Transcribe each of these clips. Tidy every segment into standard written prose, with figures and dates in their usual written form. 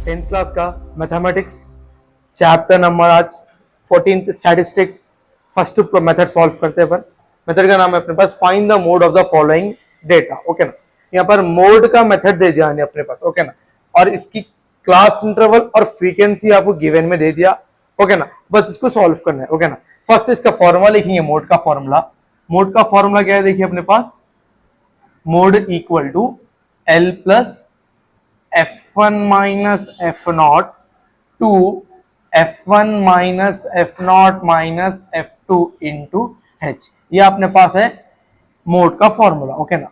10th class का mathematics chapter number आज 14th statistic first method solve करते हैं अपन। मेथड का नाम है अपने पास find the mode of the following data. Okay ना, यहाँ पर मोड का मेथड दे दिया अपने पास। ओके ना, और इसकी क्लास इंटरवल और फ्रीक्वेंसी आपको गिवन में दे दिया। ओके ना, बस इसको सॉल्व करना है। ओके ना, फर्स्ट इसका फॉर्मूला लिखेंगे। मोड का फॉर्मूला क्या है, देखिए अपने पास mode equal to L plus F1 minus F0 to F1 minus F0 minus F2 into H। ये अपने पास है मोड का फॉर्मूला। ओके ना,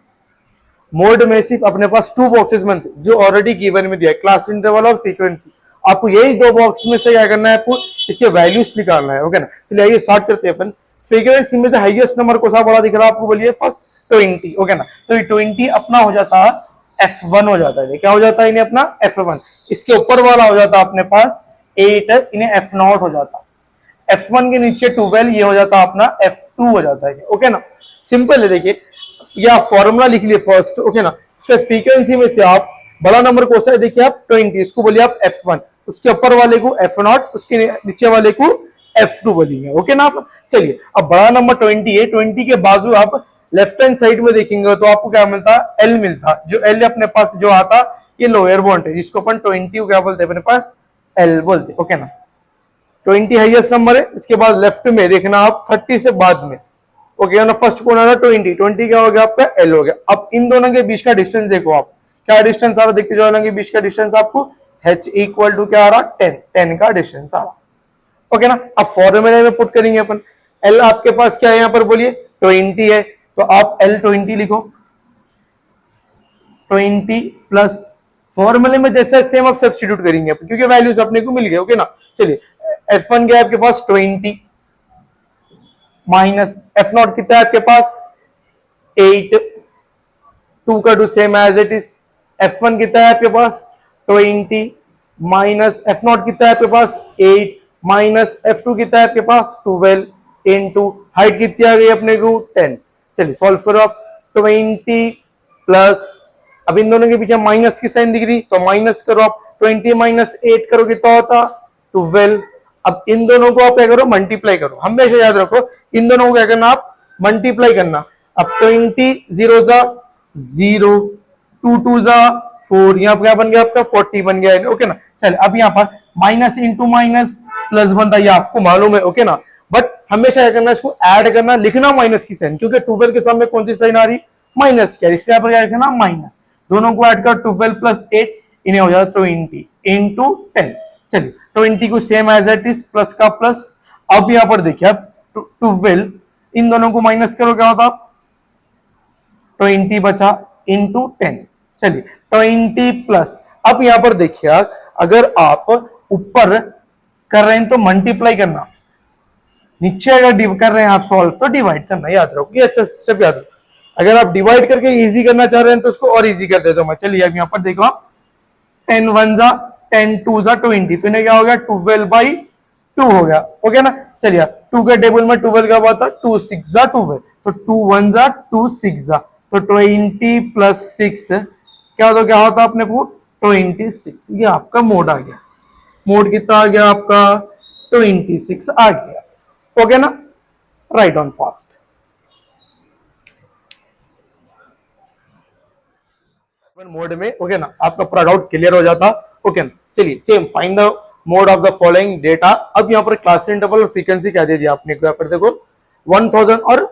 मोड में सिर्फ अपने पास टू बॉक्सेस बनते जो ऑलरेडी गिवन में दिया है, क्लास इंटरवल और फ्रीक्वेंसी। आपको यही दो बॉक्स में से क्या करना है, आपको इसके वैल्यूज निकालना है। ओके ना, चलिए आइए स्टार्ट करते हैं अपन। फ्रीक्वेंसी में से हाईएस्ट नंबर कौन सा बड़ा दिख रहा है आपको, बोलिए फर्स्ट 20। ओके ना, तो 20 अपना हो जाता है F1 हो जाता है। क्या हो जाता है इन्हें अपना F1। इसके ऊपर वाला हो जाता है अपने पास 8, इन्हें F0 हो जाता है। F1 के नीचे 12, ये हो जाता है अपना F2 हो जाता है। ओके ना, सिंपल है। देखिए या फॉर्मूला लिख लिए फर्स्ट। ओके ना, इसके फ्रीक्वेंसी में से आप बड़ा नंबर कौन सा है, देखिए आप 20, इसको बोलिए आप F1, उसके ऊपर वाले को F0, उसके नीचे वाले को F2 बोलिए। ओके ना आप। चलिए अब बड़ा नंबर 20 है, 20 के बाजू आप लेफ्ट हैंड साइड में देखेंगे तो आपको क्या मिलता है, एल मिलता। जो एल अपने पास जो आता ये लोअर बाउंड है, जिसको अपन 20 को क्या बोलते हैं अपने पास, एल बोलते। ओके ना, 20 हाईएस्ट नंबर है। इसके बाद लेफ्ट में देखना आप 30 से बाद में। ओके ना, फर्स्ट कौन आ रहा 20 क्या हो गया आपका, एल हो गया। अब इन दोनों के बीच का डिस्टेंस देखो आप, क्या डिस्टेंस आ रहा, देखते जाओ के बीच का डिस्टेंस आपको h इक्वल टू क्या आ रहा, 10 का डिस्टेंस आ रहा। ओके ना, अब फॉर्मूले में पुट करेंगे अपन। एल आपके पास क्या है यहाँ पर, बोलिए 20 है, तो आप एल 20 लिखो। 20 प्लस फॉर्मूले में जैसा सेम आप सब्स्टिट्यूट करेंगे अपन, क्योंकि वैल्यूज अपने को मिल गए। ओके ना, चलिए F1 क्या है आपके पास 20 माइनस F0 कितना है आपके पास 8, 2 का 2 same as it is. F1 कितना है आपके पास 20 माइनस F0 कितना है आपके पास 8 माइनस F2 कितना है आपके पास 12 इनटू हाइट कितनी आ गई अपने को 10। चलिए सॉल्व करो आप। 20 प्लस, अब इन दोनों के पीछे माइनस की साइन दिख रही, तो माइनस करो आप। 20 माइनस 8 करो कितना होता 12। अब इन दोनों को आप क्या करो, मल्टीप्लाई करो। हमेशा याद रखो इन दोनों को क्या करना, आप मल्टीप्लाई करना। अब 20 जीरो जा 0, 2 2 जा 4, यहाँ क्या बन गया आपका 40 बन गया है। ओके ना, चलिए अब यहाँ पर माइनस इंटू माइनस प्लस बनता है, आपको मालूम है। ओके ना, बट हमेशा क्या करना, इसको ऐड करना, लिखना माइनस की साइन, क्योंकि 12 के सामने कौन सी साइन आ रही, माइनस की, इसलिए पर क्या लिखना माइनस। दोनों को ऐड कर 12 प्लस 8, इन्हें हो जाता 20 इंटू 10। चलिए 20 को same as it is, plus का प्लस। अब यहाँ पर देखिए आप 12, इन दोनों को माइनस करो, क्या होता 20 बचा इंटू 10। चलिए 20 प्लस, अब यहां पर देखिए अगर आप ऊपर कर रहे हैं तो मल्टीप्लाई करना, नीचे अगर कर रहे हैं आप सॉल्व तो डिवाइड करना। याद रखो ये अच्छा स्टेप याद रखो। अगर आप डिवाइड करके इजी करना चाह रहे हैं तो उसको और इजी कर देता हूं मैं। चलिए अब यहां पर देखो, 10 1 जा 10, 2 जा 20, तो इन्हें क्या हो गया 12/2 हो गया। ओके ना, चलिए 2 के टेबल में 12 का बात था, 2 6 जा 12, तो 2 1 जा 2 6 जा, तो 20 प्लस 6 क्या होता, क्या होता अपने को 26। ये आपका मोड आ गया। मोड कितना आ गया आपका 26 आ गया। ओके ना, राइट ऑन फास्ट। मोड में ओके ना, आपका पूरा डाउट क्लियर हो जाता। ओके ना, चलिए same find the mode of the following data. अब यहाँ पर क्लास इंटरवल और फ्रीक्वेंसी क्या दे दिया आपने, यहाँ पर देखो 1000 और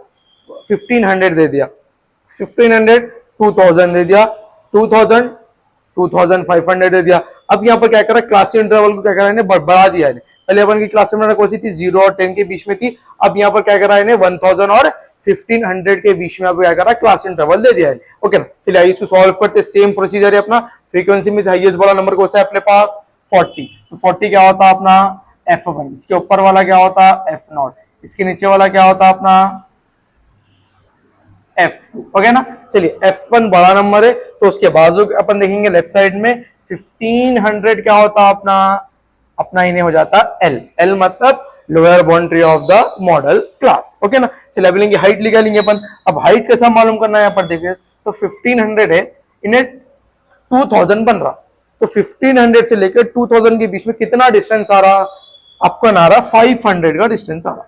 1500 दे दिया, 1500 2000 दे दिया, 2000 2500 दे दिया। अब यहाँ पर क्या करा, क्लास इंटरवल को क्या करा इन्हें बढ़ा दिया है। पहले अपन की क्लास इंटरवल कौन सी थी, 0 और 10 के बीच में थी। अब यहाँ पर क्या करा इन्हें 1000 और 1500 के बीच में अब क्या करा, क्लास इंटरवल दे दिया है। ओके ना, चलिए इसको सॉल्व करते, सेम प्रोसीजर है अपना। फ्रीक्वेंसी में हाईएस्ट वाला नंबर कौन सा है अपने पास 40, तो 40 क्या होता है अपना F1, इसके ऊपर वाला क्या होता है F0, इसके नीचे वाला क्या होता है अपना F2। ओके ना, चलिए F1 बड़ा नंबर है तो उसके बाजू अपन देखेंगे लेफ्ट साइड में 1500 क्या होता अपना, अपना इन्हें हो जाता L। L मतलब lower boundary of the model class. Okay ना, चलिए अब लेंगे हाइट निकालेंगे अपन। अब हाइट कैसा मालूम करना है, यहाँ पर देखिए तो 1500 है, इन्हें 2000 बन रहा, तो 1500 से लेकर 2000 के बीच में कितना डिस्टेंस आ रहा, आपका आ रहा 500 का डिस्टेंस आ रहा,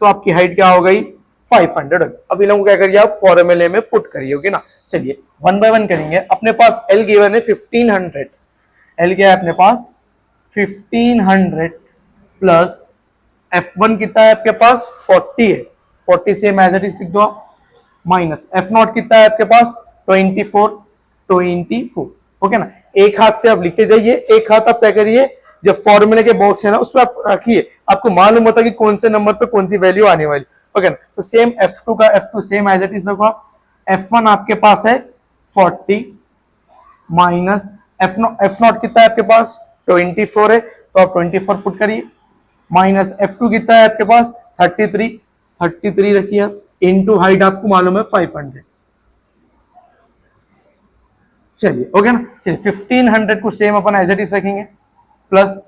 तो आपकी हाइट क्या हो गई 500 होगी। अब इन लोगों को क्या करिए आप फॉर्मूले में पुट करिए, ओके ना। चलिए वन बाय वन करेंगे। अपने पास एल गिवन है 1500, एल क्या है अपने पास 1500 प्लस F1 कितना है आपके पास 40 है, 40 से एज इट इज लिख दो आप, माइनस F0 कितना है आपके पास 24, ओके ना। एक हाथ से आप लिखते जाइए, एक हाथ आप क्या करिए जब फॉर्मूले के बॉक्स है ना उस पर आप रखिए, आपको मालूम होता है कि कौन से नंबर पे कौन सी वैल्यू आने वाली, ओके ना। तो सेम F2 का F2 same as it is रखो आप, F1 आपके पास है 40 माइनस F0 कितना है आपके पास 24 है, तो आप 24 पुट करिए, माइनस F2 कितना है आपके पास 33 रखिए आप, इनटू हाइट आपको मालूम है 500। चलिए ओके ना। चलिए 1500 को सेम अपन एज इट इज रखेंगे प्लस,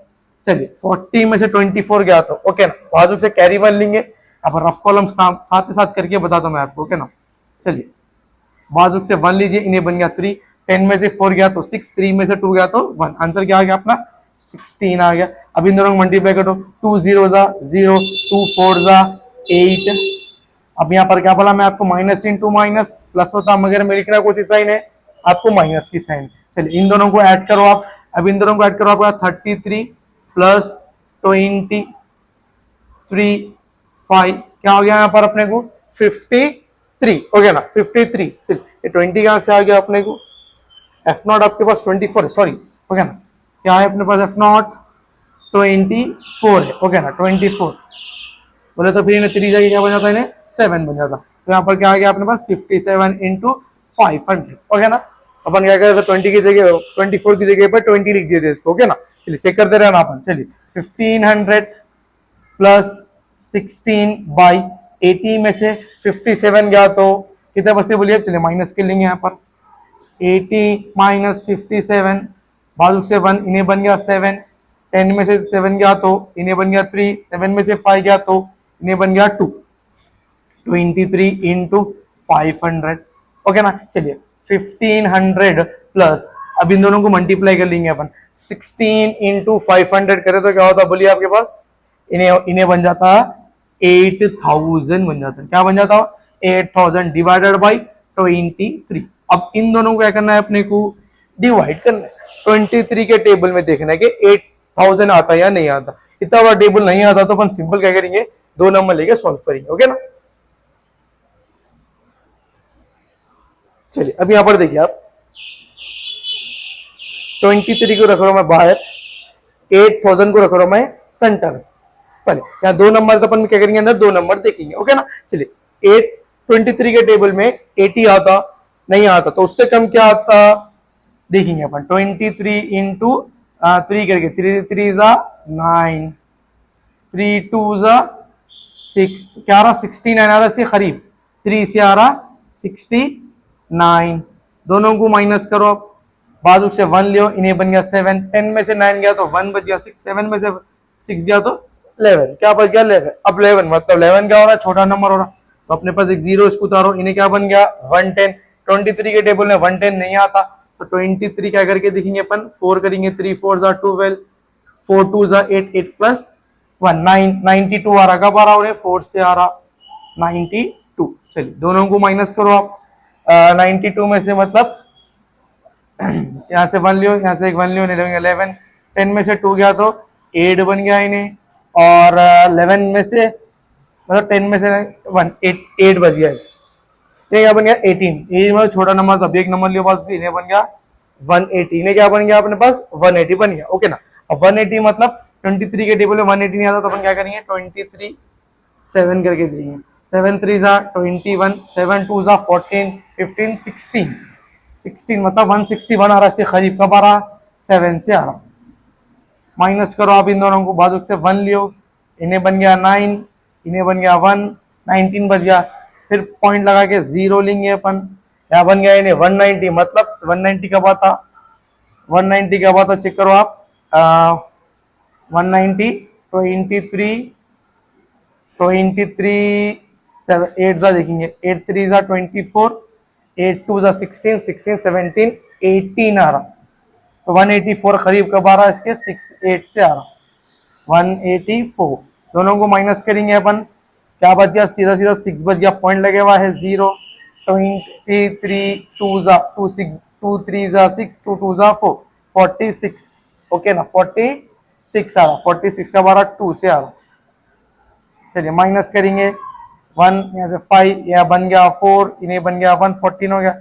चलिए 40 में से 24 गया तो ओके ना, बाजू से कैरी वन लेंगे। अब रफ कॉलम साथ ही साथ करके बताता हूं मैं आपको, ओके ना। चलिए बाजू से 1 लीजिए, इन्हें बन गया 3, 10 में से 4 गया तो 6, 3 में से 2 गया तो 1, आंसर क्या आ गया अपना 16 आ गया। अब इन दोनों को मल्टीप्लाई करो, 2 0 जा 0, 2 4 जा 8। अब यहाँ पर क्या बोला मैं आपको, माइनस इंटू माइनस प्लस होता, मगर में लिखना कौन सी साइन है आपको माइनस की साइन। चलिए इन दोनों को ऐड करो आप, अब इन दोनों को ऐड करो आपका 33 प्लस 23 5, क्या हो गया यहाँ पर अपने को 53, ओके ना 53। चलिए 20 कहां से आ गया अपने को, F0 आपके पास 24 है, सॉरी ओके ना, क्या है अपने पास F0 24 है, ओके ना 24 बोले तो फिर इन्हें 3 जगह क्या बन जाता है, इन्हें 7 बन जाता। तो यहाँ पर क्या आ गया अपने पास 57 इंटू 500, ओके ना। अपन क्या करें 20 की जगह 24 की जगह पर 20 लिख दिए इसको, ओके ना। चलिए चेक करते रहना अपन। चलिए 1500 प्लस 16 बाई 80 में से 57 गया तो कितने बचते बोलिए, चलिए माइनस के लेंगे यहाँ पर 80 माइनस 57, बाजू से 1, इन्हें बन गया 7, 10 में से 7 गया तो इन्हें बन गया 3, 7 में से 5 गया तो इन्हें बन गया 2, 23 इंटू 500, ओके ना। चलिए 1500 प्लस, अब इन दोनों को मल्टीप्लाई कर लेंगे अपन, 16 इंटू 500 करे तो क्या होता बोलिए आपके पास, इन्हें बन जाता 8000 बन जाता, क्या बन जाता 8000 डिवाइडेड बाई 23। अब इन दोनों को क्या करना है अपने को, डिवाइड करना है। 23 के टेबल में देखना है कि 8000 आता है या नहीं आता, इतना बड़ा टेबल नहीं आता तो अपन सिंपल क्या करेंगे, 2 नंबर लेके सॉल्व करेंगे, ओके ना। चलिए अब यहां पर देखिए आप 23 को रख रहा हूं मैं बाहर, 8000 को रख रहा हूं मैं सेंटर। पहले यहाँ 2 नंबर तो अपन क्या करेंगे, अंदर 2 नंबर देखेंगे, ओके ना। चलिए 23 के टेबल में 80 आता नहीं आता, तो उससे कम क्या आता देखेंगे अपन, 23 इंटू 3 करके, 3 3 जा 9, 3 2 जा 6, क्या आ रहा 69 आ रहा से करीब, 3 से आ रहा 69, दोनों को माइनस करो आप, बाजू से 1 लियो, इन्हें बन गया 7, 10 में से 9 गया तो 1 बच गया 6, 7 में से 6 गया तो 11, क्या बच गया 11। अब 11 मतलब 11 क्या हो रहा है, छोटा नंबर हो रहा, तो अपने पास एक 0 इसको उतारो, इन्हें क्या बन गया 110। 23 के टेबल में 110 नहीं आता, तो 23 क्या करके देखेंगे अपन, 4 करेंगे, 3 4 जा 12, 4 2 जा 8, 8 प्लस 1 9, 92 आ रहा, कब आ रहा उन्हें 4 से आ रहा 92। चलिए दोनों को माइनस करो आप, 92 में से मतलब यहाँ से 1 लियो, यहाँ से एक 1 लियो, 11, 10 में से 2 गया तो 8 बन गया इन्हें, और 11 में से मतलब 10 में से 1 8 बच गया, ये क्या बन गया 18, ये मतलब छोटा नंबर था, एक नंबर लियो पास, इन्हें बन गया 180, इन्हें क्या बन गया अपने पास 180 बन गया, ओके ना। अब 180 मतलब 23 के टेबल में 180 नहीं आता, तो अपन क्या करेंगे 23 7 करके देंगे, 7 3 जा 21, 7 2 जा 14, 15 16 मतलब 161 आ रहा, इससे करीब कब आ रहा 7 से आ रहा। माइनस करो आप इन दोनों को, बाजू से 1 लियो, इन्हें बन गया 9, इन्हें बन गया 1, 19 बच गया, फिर पॉइंट लगा के 0 लेंगे अपन, क्या बन गया इन्हें 190, मतलब 190 कब आता, 190 कब आता चेक करो आप, 190 23 8 जा देखेंगे, 8 3 जा 24, 8 2 जा 16, 16 17 18 आ रहा, तो 184 करीब कब आ रहा है इसके, 68 से आ रहा, 184। दोनों को माइनस करेंगे अपन, क्या बच गया, सीधा सीधा 6 बच गया, पॉइंट लगे हुआ है 0। 23 2 जा 2 6 2 3 जा 6 2 2 जा 4 46, ओके ना, 46 आ रहा, 46 का 2 से आ रहा। चलिए माइनस करेंगे, 1 यहाँ से 5, यहाँ बन गया 4, इन्हें बन गया 1, 14 हो गया।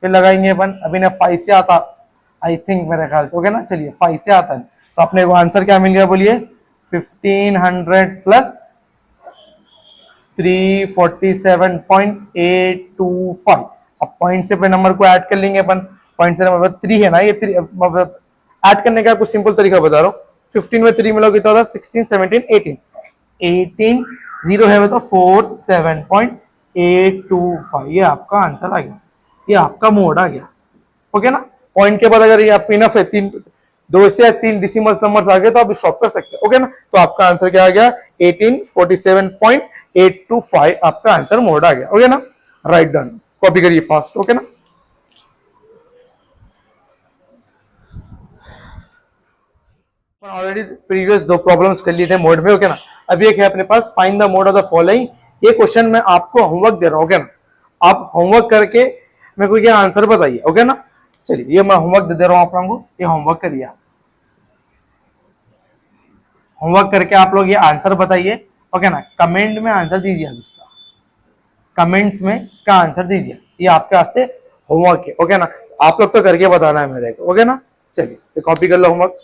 फिर लगाएंगे अपन, अभी ना 5 से आता आई थिंक, मेरे ख्याल से, ओके ना। चलिए 5 से आता है, तो अपने को आंसर क्या मिल गया बोलिए, 1500 प्लस 347.825। अब पॉइंट से अपने नंबर को ऐड कर लेंगे अपन, पॉइंट से नंबर 3 है ना, ये 3 मतलब ऐड करने का कुछ सिंपल तरीका बता रहा हूँ। 15 में 3 मिला कितना होता है, 16 17 18, 18 जीरो है तो 47.825, ये आपका आंसर आ गया, ये आपका मोड आ गया, ओके ना। पॉइंट के बाद अगर ये आपको इनफ है, 2 से 3 डिसिमल्स नंबर्स आ गए तो आप शॉप कर सकते हैं, ओके ना। तो आपका आंसर क्या आ गया, 1847.825 आपका आंसर मोड आ गया, ओके ना। राइट डन, कॉपी करिए फास्ट, ओके ना। ऑलरेडी प्रीवियस 2 प्रॉब्लम्स कर लिए थे मोड में, ओके ना। अभी एक है अपने पास, find the mode of the following. ये क्वेश्चन मैं आपको होमवर्क दे रहा हूं, ओके ना। आप होमवर्क करके मेरे को ये आंसर बताइए, ओके ना। चलिए ये मैं होमवर्क दे रहा हूं आप लोगों को, ये होमवर्क करिए आप, होमवर्क करके आप लोग ये आंसर बताइए, ओके ना। कमेंट में आंसर दीजिए, आप इसका कमेंट्स में इसका आंसर दीजिए, ये आपके वास्ते होमवर्क है, ओके ना। आप लोग तो करके बताना है मेरे को, ओके ना। चलिए ये कॉपी कर लो होमवर्क।